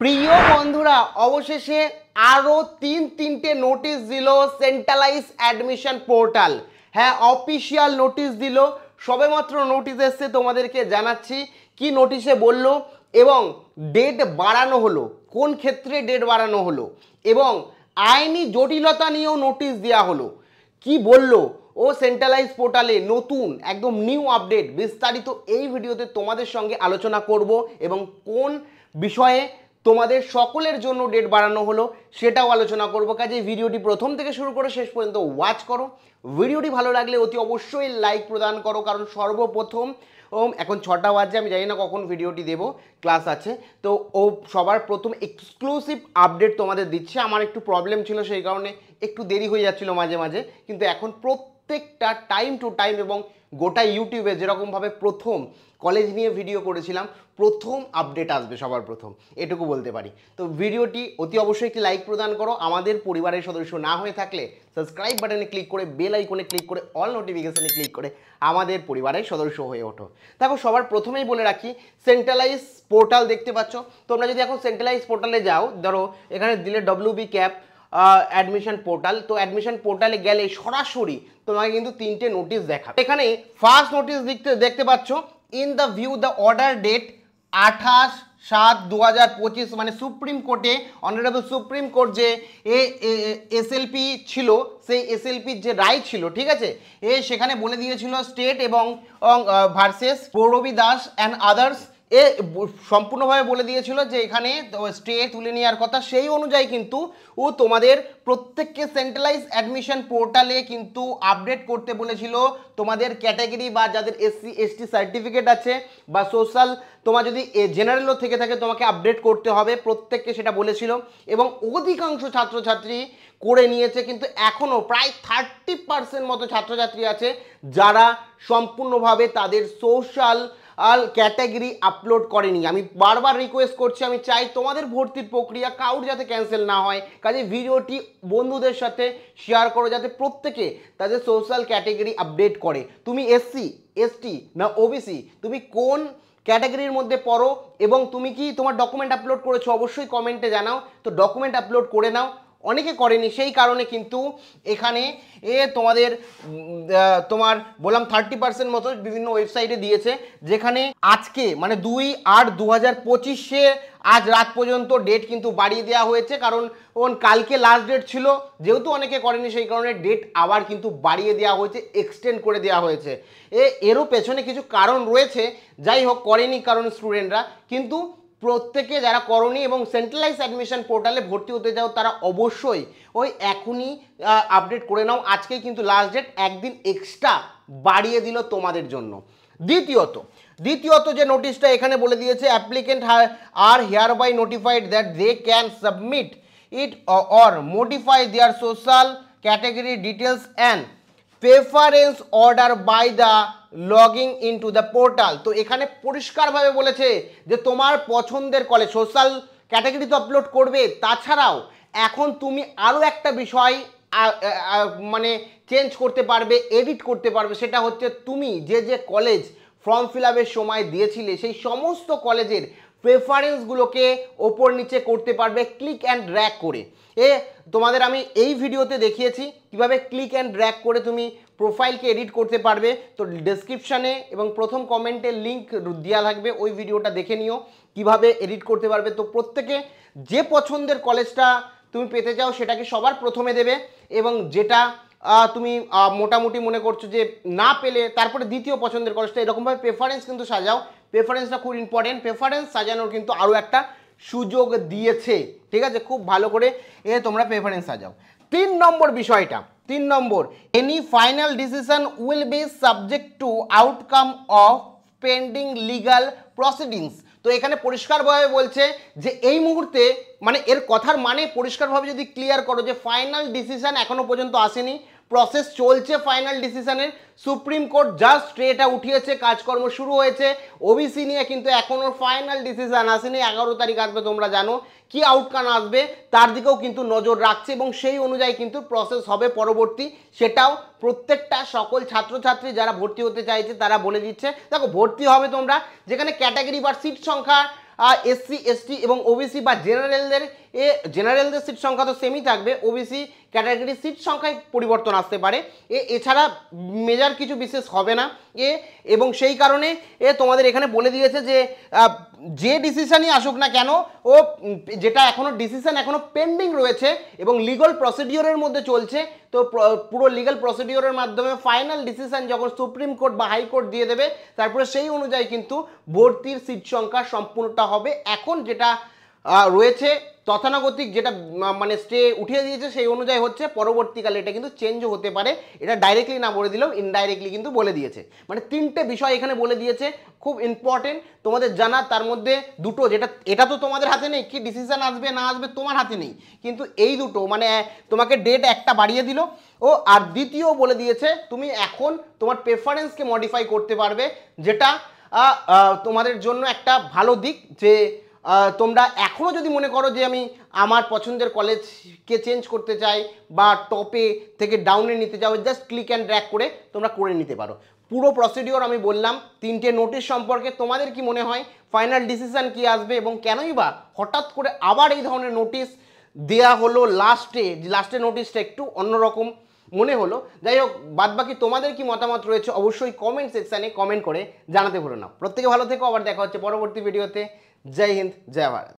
প্রিয় বন্ধুরা, অবশেষে আরও তিনটে নোটিশ দিল সেন্ট্রালাইজ অ্যাডমিশন পোর্টাল। হ্যাঁ, অফিসিয়াল নোটিশ দিল, সবেমাত্র নোটিশ এসছে, তোমাদেরকে জানাচ্ছি কি নোটিশে বলল এবং ডেট বাড়ানো হলো, কোন ক্ষেত্রে ডেট বাড়ানো হলো এবং আইনি জটিলতা নিয়েও নোটিশ দেওয়া হলো। কি বলল ও সেন্ট্রালাইজ পোর্টালে নতুন একদম নিউ আপডেট, বিস্তারিত এই ভিডিওতে তোমাদের সঙ্গে আলোচনা করব এবং কোন বিষয়ে তোমাদের সকলের জন্য ডেট বাড়ানো হলো সেটাও আলোচনা করব। কাজে ভিডিওটি প্রথম থেকে শুরু করে শেষ পর্যন্ত ওয়াচ করো। ভিডিওটি ভালো লাগলে অতি অবশ্যই লাইক প্রদান করো, কারণ সর্বপ্রথম এখন 6টা বাজে, আমি জানি না কখন ভিডিওটি দেব, ক্লাস আছে তো ও সবার প্রথম এক্সক্লুসিভ আপডেট তোমাদের দিচ্ছে। আমার একটু প্রবলেম ছিল, সেই কারণে একটু দেরি হয়ে যাচ্ছিল মাঝে মাঝে, কিন্তু এখন প্রত্যেকটা টাইম টু টাইম এবং গোটা ইউটিউবে যেরকমভাবে প্রথম কলেজ নিয়ে ভিডিও করেছিলাম, প্রথম আপডেট আসবে সবার প্রথম, এটুকু বলতে পারি। তো ভিডিওটি অতি অবশ্যই একটি লাইক প্রদান করো। আমাদের পরিবারের সদস্য না হয়ে থাকলে সাবস্ক্রাইব বাটনে ক্লিক করে বেল আইকনে ক্লিক করে অল নোটিফিকেশানে ক্লিক করে আমাদের পরিবারের সদস্য হয়ে ওঠো। দেখো, সবার প্রথমেই বলে রাখি, সেন্ট্রালাইজ পোর্টাল দেখতে পাচ্ছ তোমরা। যদি এখন সেন্ট্রালাইজ পোর্টালে যাও, ধরো এখানে দিলে WB ক্যাপ অ্যাডমিশন পোর্টাল, তো অ্যাডমিশন পোর্টালে গেলে সরাসরি তোমাকে কিন্তু তিনটে নোটিশ দেখাবে। এখানে ফার্স্ট নোটিশ দেখতে পাচ্ছ, in the view the order date 28/7/2025, মানে সুপ্রিম কোর্টে অনারেবল সুপ্রিম কোর্ট যে SLP ছিল, সেই SLPর যে রায় ছিল, ঠিক আছে, সেখানে বলে দিয়েছিল স্টেট এবং ভার্সেস পৌরবী দাস অ্যান্ড আদার্স, সম্পূর্ণভাবে বলে দিয়েছিল যে এখানে স্টে তুলে নেওয়ার কথা। সেই অনুযায়ী কিন্তু তোমাদের প্রত্যেককে সেন্ট্রালাইজ অ্যাডমিশন পোর্টালে কিন্তু আপডেট করতে বলেছিল তোমাদের ক্যাটাগরি বা যাদের SC ST সার্টিফিকেট আছে বা সোশ্যাল, তোমার যদি জেনারেলও থেকে থাকে তোমাকে আপডেট করতে হবে, প্রত্যেককে সেটা বলেছিল এবং অধিকাংশ ছাত্রছাত্রী করে নিয়েছে। কিন্তু এখনও প্রায় 30% মতো ছাত্রছাত্রী আছে যারা সম্পূর্ণভাবে তাদের সোশ্যাল ক্যাটাগরি আপলোড করেনি। আমি বারবার রিকোয়েস্ট করছি, আমি চাই তোমাদের ভর্তির প্রক্রিয়া কাউর যাতে ক্যান্সেল না হয়। কাজে ভিডিওটি বন্ধুদের সাথে শেয়ার করো যাতে প্রত্যেকে তাদের সোশ্যাল ক্যাটাগরি আপডেট করে। তুমি SC ST না OBC, তুমি কোন ক্যাটাগরির মধ্যে পড়ো এবং তুমি কি তোমার ডকুমেন্ট আপলোড করেছো, অবশ্যই কমেন্টে জানাও। তো ডকুমেন্ট আপলোড করে নাও, অনেকে করেনি, সেই কারণে কিন্তু এখানে তোমার বললাম 30% মতো বিভিন্ন ওয়েবসাইটে দিয়েছে, যেখানে আজকে মানে 2/8/2025 আজ রাত পর্যন্ত ডেট কিন্তু বাড়িয়ে দেওয়া হয়েছে। কারণ কালকে লাস্ট ডেট ছিল, যেহেতু অনেকে করেনি সেই কারণে ডেট আবার কিন্তু বাড়িয়ে দেওয়া হয়েছে, এক্সটেন্ড করে দেওয়া হয়েছে। এরও পেছনে কিছু কারণ রয়েছে, যাই হোক করেনি কারণ স্টুডেন্টরা, কিন্তু প্রত্যেকে যারা করনি এবং সেন্ট্রালাইজ অ্যাডমিশন পোর্টালে ভর্তি হতে যাও তারা অবশ্যই এখনই আপডেট করে নাও। আজকেই কিন্তু লাস্ট ডেট, একদিন এক্সট্রা বাড়িয়ে দিল তোমাদের জন্য। দ্বিতীয়ত যে নোটিশটা এখানে বলে দিয়েছে, অ্যাপ্লিকেন্ট আর hereby notified that they can submit it or modify their social category details and preference order by the logging into the portal. তো এখানে পরিষ্কারভাবে বলেছে যে তোমার পছন্দের কলেজ সোশ্যাল ক্যাটাগরি তো আপলোড করবে, তাছাড়াও এখন তুমি আরও একটা বিষয় মানে চেঞ্জ করতে পারবে, এডিট করতে পারবে। সেটা হচ্ছে তুমি যে কলেজ ফর্ম ফিল আপের সময় দিয়েছিলে সেই সমস্ত কলেজের প্রেফারেন্সগুলোকে ওপর নিচে করতে পারবে ক্লিক অ্যান্ড ড্র্যাগ করে। তোমাদের আমি এই ভিডিওতে দেখিয়েছি কিভাবে ক্লিক অ্যান্ড ড্র্যাগ করে তুমি প্রোফাইলকে এডিট করতে পারবে। তো ডেসক্রিপশানে এবং প্রথম কমেন্টে লিঙ্ক দেওয়া থাকবে, ওই ভিডিওটা দেখে নিও কিভাবে এডিট করতে পারবে। তো প্রত্যেকে যে পছন্দের কলেজটা তুমি পেতে চাও সেটাকে সবার প্রথমে দেবে এবং যেটা তুমি মোটামুটি মনে করছো যে না পেলে তারপরে দ্বিতীয় পছন্দের কলেজটা, এরকমভাবে প্রেফারেন্স কিন্তু সাজাও। প্রেফারেন্সটা খুব ইম্পর্টেন্ট, প্রেফারেন্স সাজানোর কিন্তু আরও একটা সুযোগ দিয়েছে, ঠিক আছে, খুব ভালো করে তোমরা প্রেফারেন্স সাজাও। 3 নম্বর বিষয়টা, 3 number, any final decision will be subject to outcome of pending legal proceedings. তো এখানে পরিষ্কারভাবে বলছে যে এই মুহূর্তে, মানে এর কথার মানে পরিষ্কারভাবে যদি ক্লিয়ার করো যে ফাইনাল ডিসিশন এখনো পর্যন্ত আসেনি, প্রসেস চলছে ফাইনাল ডিসিশনের। সুপ্রিম কোর্ট জাস্ট স্টেটা উঠিয়েছে, কাজকর্ম শুরু হয়েছে। ওবিসি নিয়ে কিন্তু এখনও ফাইনাল ডিসিশন আসেনি, 11 তারিখ আসবে, তোমরা জানো কি আউটকাম আসবে তার দিকেও কিন্তু নজর রাখছে এবং সেই অনুযায়ী কিন্তু প্রসেস হবে পরবর্তী, সেটাও প্রত্যেকটা সকল ছাত্রছাত্রী যারা ভর্তি হতে চাইছে তারা বলে দিচ্ছে। দেখো, ভর্তি হবে তোমরা যেখানে ক্যাটাগরি বা সিট সংখ্যা এসসি এসটি এবং ওবিসি বা জেনারেলদের সিট সংখ্যা তো সেমই থাকবে, ওবিসি ক্যাটাগরির সিট সংখ্যায় পরিবর্তন আসতে পারে, এছাড়া মেজর কিছু বিশেষ হবে না এবং সেই কারণে তোমাদের এখানে বলে দিয়েছে যে ডিসিশনই আসুক না কেন যেটা এখনো ডিসিশন এখনো পেন্ডিং রয়েছে এবং লিগাল প্রসিডিওরের মধ্যে চলছে, তো পুরো লিগাল প্রসিডিওরের মাধ্যমে ফাইনাল ডিসিশন যখন সুপ্রিম কোর্ট বা হাইকোর্ট দিয়ে দেবে তারপরে সেই অনুযায়ী কিন্তু ভর্তির সিট সংখ্যা সম্পূর্ণটা হবে। এখন যেটা রয়েছে তথানুগতিক যেটা মানে স্টে উঠিয়ে দিয়েছে সেই অনুযায়ী হচ্ছে, পরবর্তীকালে এটা কিন্তু চেঞ্জও হতে পারে, এটা ডাইরেক্টলি না বলে দিলেও ইনডাইরেক্টলি কিন্তু বলে দিয়েছে। মানে 3টে বিষয় এখানে বলে দিয়েছে, খুব ইম্পর্টেন্ট তোমাদের জানা। তার মধ্যে দুটো যেটা এটা তো তোমাদের হাতে নেই, কি ডিসিশন আসবে না আসবে তোমার হাতে নেই, কিন্তু এই দুটো মানে তোমাকে ডেট একটা বাড়িয়ে দিল আর দ্বিতীয় বলে দিয়েছে তুমি এখন তোমার প্রেফারেন্সকে মডিফাই করতে পারবে, যেটা তোমাদের জন্য একটা ভালো দিক যে তোমরা এখনও যদি মনে করো যে আমি আমার পছন্দের কলেজকে চেঞ্জ করতে চাই বা টপে থেকে ডাউনে নিতে চাও, জাস্ট ক্লিক অ্যান্ড ড্র্যাগ করে তোমরা করে নিতে পারো। পুরো প্রসিডিওর আমি বললাম, 3টে নোটিশ সম্পর্কে তোমাদের কি মনে হয়, ফাইনাল ডিসিশন কি আসবে এবং কেনই বা হঠাৎ করে আবার এই ধরনের নোটিশ দেয়া হলো লাস্টে নোটিশটা একটু অন্যরকম মনে হলো। যাই হোক, বাদবাকি তোমাদের কি মতামত রয়েছে অবশ্যই কমেন্ট সেকশানে কমেন্ট করে জানাতে ভুলো না। প্রত্যেকে ভালো থেকো, আবার দেখা হচ্ছে পরবর্তী ভিডিওতে। জয় হিন্দ, জয় ভারত।